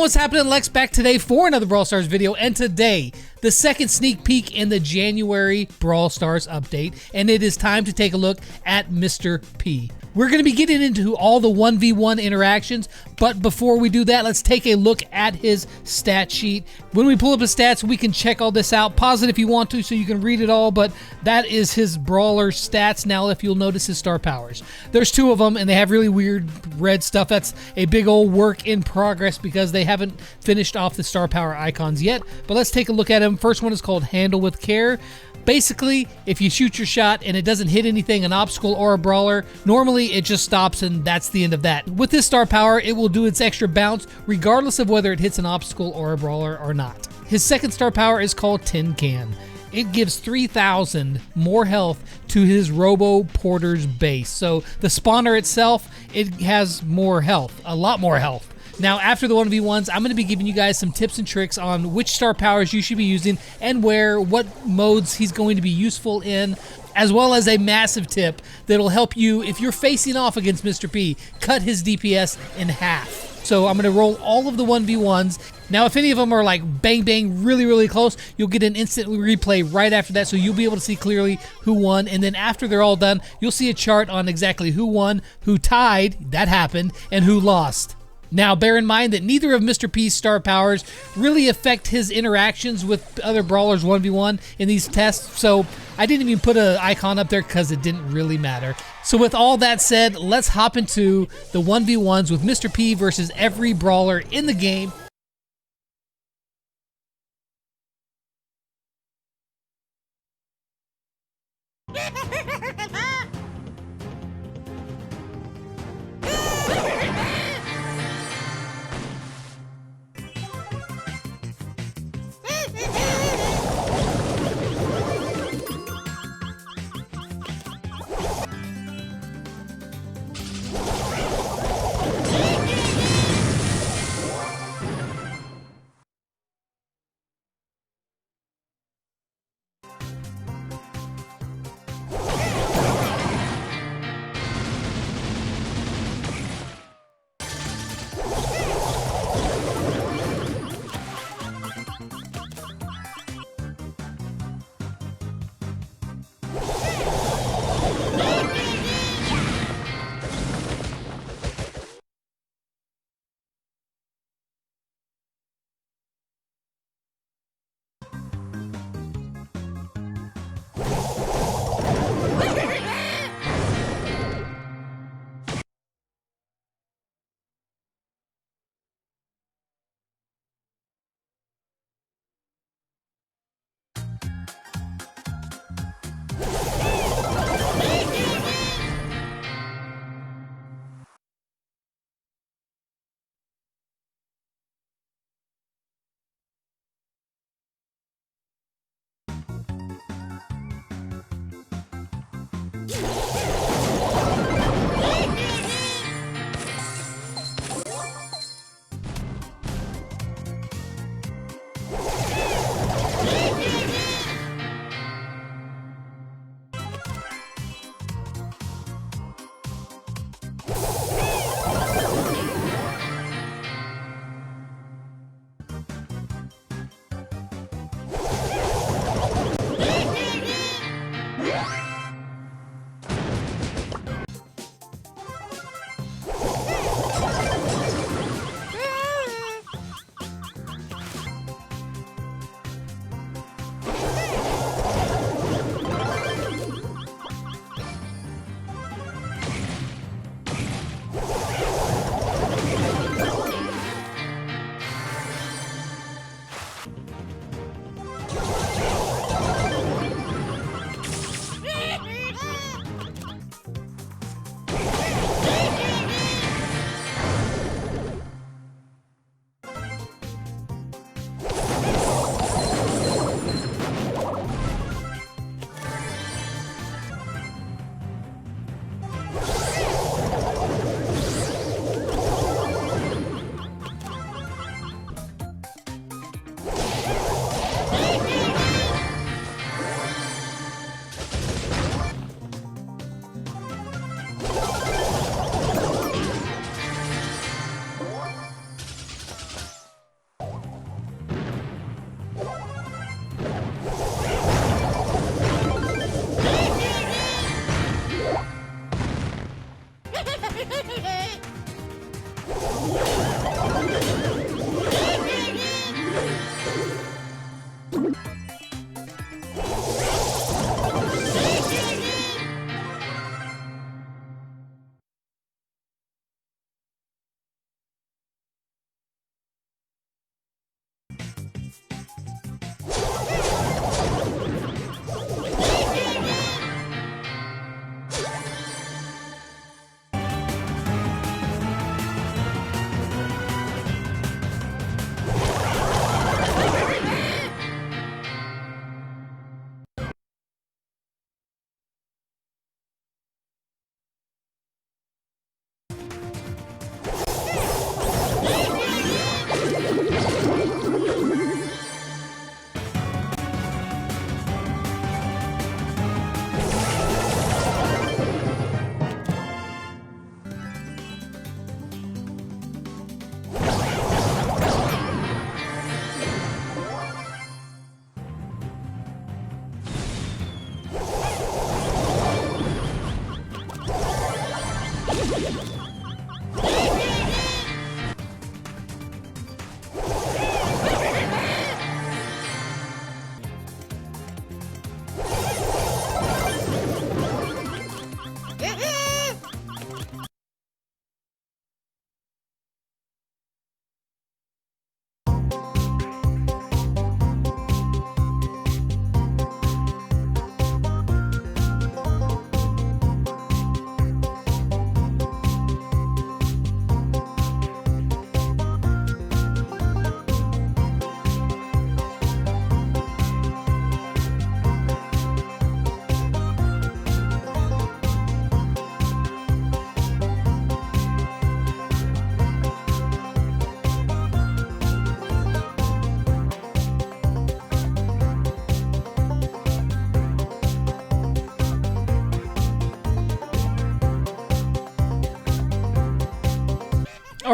what's happening? Lex back today for another Brawl Stars video, and today, the second sneak peek in the January Brawl Stars update, and it is time to take a look at Mr. P. We're going to be getting into all the 1v1 interactions, but before we do that, let's take a look at his stat sheet. When we pull up his stats, we can check all this out. Pause it if you want to so you can read it all, but that is his brawler stats. Now, if you'll notice his star powers. There's two of them, and they have really weird red stuff. That's a big old work in progress because they haven't finished off the star power icons yet, but let's take a look at them. First one is called Handle with Care. Basically, if you shoot your shot and it doesn't hit anything, an obstacle or a brawler, normally it just stops and that's the end of that. With this star power, it will do its extra bounce regardless of whether it hits an obstacle or a brawler or not. His second star power is called Tin Can. It gives 3,000 more health to his Robo Porter's base. So the spawner itself, it has more health, a lot more health. Now, after the 1v1s, I'm going to be giving you guys some tips and tricks on which star powers you should be using and what modes he's going to be useful in, as well as a massive tip that'll help you, if you're facing off against Mr. P, cut his DPS in half. So I'm going to roll all of the 1v1s. Now, if any of them are like bang, bang, really, really close, you'll get an instant replay right after that, so you'll be able to see clearly who won. And then after they're all done, you'll see a chart on exactly who won, who tied, that happened, and who lost. Now, bear in mind that neither of Mr. P's star powers really affect his interactions with other brawlers 1v1 in these tests, so I didn't even put an icon up there because it didn't really matter. So with all that said, let's hop into the 1v1s with Mr. P versus every brawler in the game.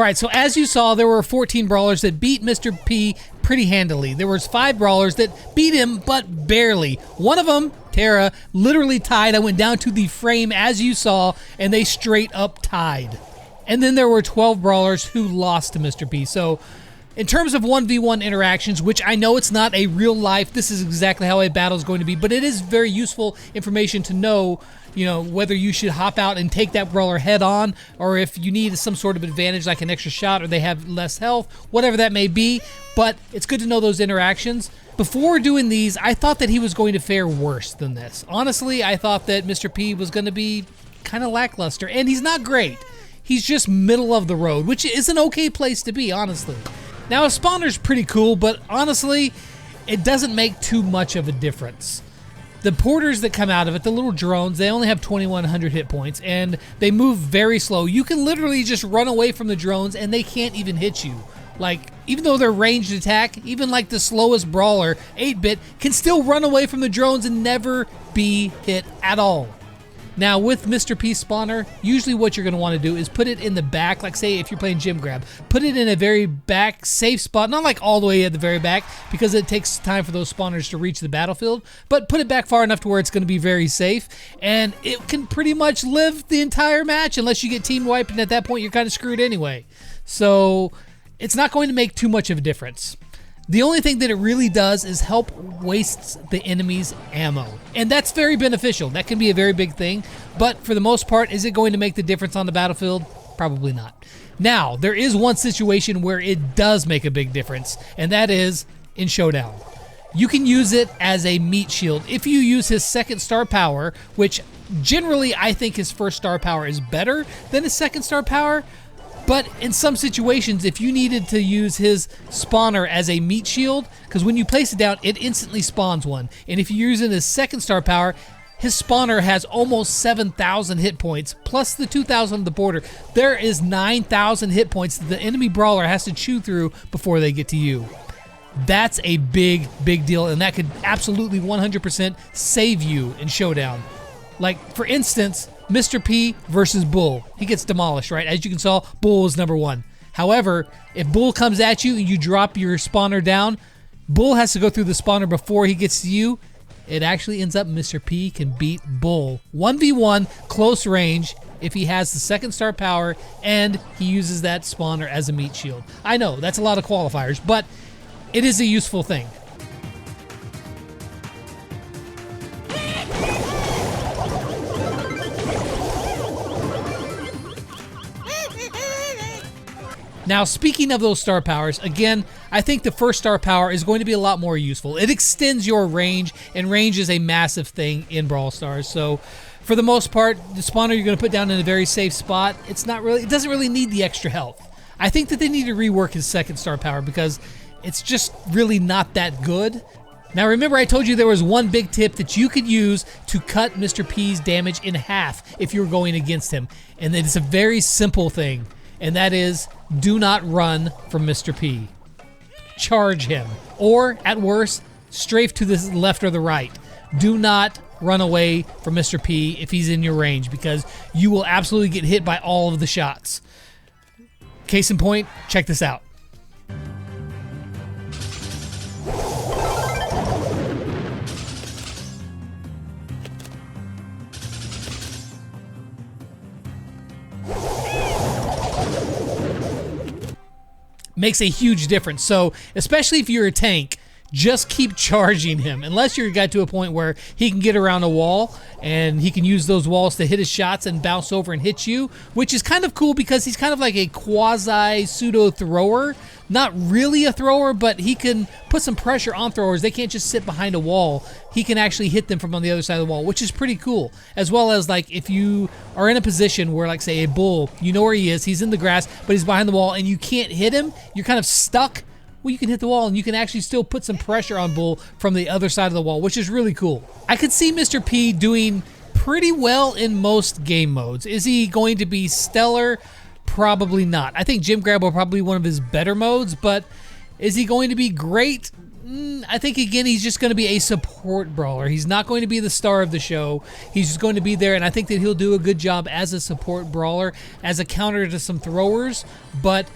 Alright, so as you saw, there were 14 brawlers that beat Mr. P pretty handily. There was 5 brawlers that beat him, but barely. One of them, Tara, literally tied. I went down to the frame as you saw, and they straight up tied. And then there were 12 brawlers who lost to Mr. P. So in terms of 1v1 interactions, which I know it's not a real life, this is exactly how a battle is going to be, but it is very useful information to know, you know, whether you should hop out and take that brawler head on, or if you need some sort of advantage like an extra shot or they have less health, whatever that may be. But it's good to know those interactions. Before doing these, I thought that he was going to fare worse than this. Honestly, I thought that Mr. P was going to be kind of lackluster, and he's not great. He's just middle of the road, which is an okay place to be, honestly. Now, a spawner's pretty cool, but honestly, it doesn't make too much of a difference. The porters that come out of it, the little drones, they only have 2,100 hit points, and they move very slow. You can literally just run away from the drones, and they can't even hit you. Like, even though they're ranged attack, even like the slowest brawler, 8-bit, can still run away from the drones and never be hit at all. Now, with Mr. P spawner, usually what you're going to want to do is put it in the back, like say if you're playing Gym Grab, put it in a very back, safe spot, not like all the way at the very back, because it takes time for those spawners to reach the battlefield, but put it back far enough to where it's going to be very safe, and it can pretty much live the entire match unless you get team wiped, and at that point you're kind of screwed anyway. So it's not going to make too much of a difference. The only thing that it really does is help waste the enemy's ammo. And that's very beneficial. That can be a very big thing. But for the most part, is it going to make the difference on the battlefield? Probably not. Now, there is one situation where it does make a big difference, and that is in Showdown. You can use it as a meat shield. If you use his second star power, which generally I think his first star power is better than his second star power, but in some situations, if you needed to use his spawner as a meat shield, because when you place it down, it instantly spawns one. And if you're using his second star power, his spawner has almost 7,000 hit points, plus the 2,000 of the border. There is 9,000 hit points that the enemy brawler has to chew through before they get to you. That's a big, big deal, and that could absolutely 100% save you in Showdown. Like, for instance, Mr. P versus Bull. He gets demolished, right? As you can saw, Bull is number 1. However, if Bull comes at you and you drop your spawner down, Bull has to go through the spawner before he gets to you. It actually ends up Mr. P can beat Bull 1v1 close range if he has the second star power and he uses that spawner as a meat shield. I know, that's a lot of qualifiers, but it is a useful thing. Now, speaking of those star powers, again, I think the first star power is going to be a lot more useful. It extends your range, and range is a massive thing in Brawl Stars. So, for the most part, the spawner you're going to put down in a very safe spot, it doesn't really need the extra health. I think that they need to rework his second star power because it's just really not that good. Now, remember I told you there was one big tip that you could use to cut Mr. P's damage in half if you were going against him, and it's a very simple thing. And that is, do not run from Mr. P. Charge him. Or, at worst, strafe to the left or the right. Do not run away from Mr. P if he's in your range, because you will absolutely get hit by all of the shots. Case in point, check this out. Makes a huge difference. So, especially if you're a tank, just keep charging him unless you're got to a point where he can get around a wall and he can use those walls to hit his shots and bounce over and hit you, which is kind of cool because he's kind of like a quasi pseudo thrower. Not really a thrower, but he can put some pressure on throwers. They can't just sit behind a wall. He can actually hit them from on the other side of the wall, which is pretty cool. As well as, like, if you are in a position where, like, say, a Bull, you know where he is, he's in the grass, but he's behind the wall, and you can't hit him, you're kind of stuck. Well, you can hit the wall, and you can actually still put some pressure on Bull from the other side of the wall, which is really cool. I could see Mr. P doing pretty well in most game modes. Is he going to be stellar? Probably not. I think Gym Grab will probably be one of his better modes, but is he going to be great? I think, again, he's just going to be a support brawler. He's not going to be the star of the show. He's just going to be there, and I think that he'll do a good job as a support brawler, as a counter to some throwers, but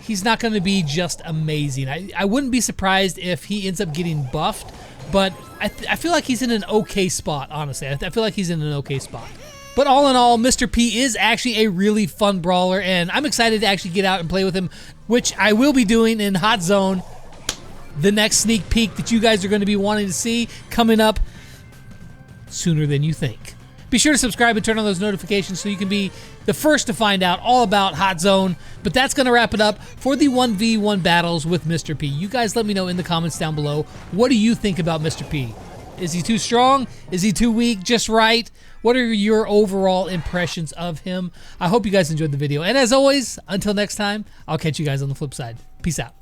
he's not going to be just amazing. I wouldn't be surprised if he ends up getting buffed, but I feel like he's in an okay spot, honestly. I feel like he's in an okay spot. But all in all, Mr. P is actually a really fun brawler, and I'm excited to actually get out and play with him, which I will be doing in Hot Zone. The next sneak peek that you guys are going to be wanting to see coming up sooner than you think. Be sure to subscribe and turn on those notifications so you can be the first to find out all about Hot Zone. But that's going to wrap it up for the 1v1 battles with Mr. P. You guys let me know in the comments down below, what do you think about Mr. P? Is he too strong? Is he too weak? Just right? What are your overall impressions of him? I hope you guys enjoyed the video. And as always, until next time, I'll catch you guys on the flip side. Peace out.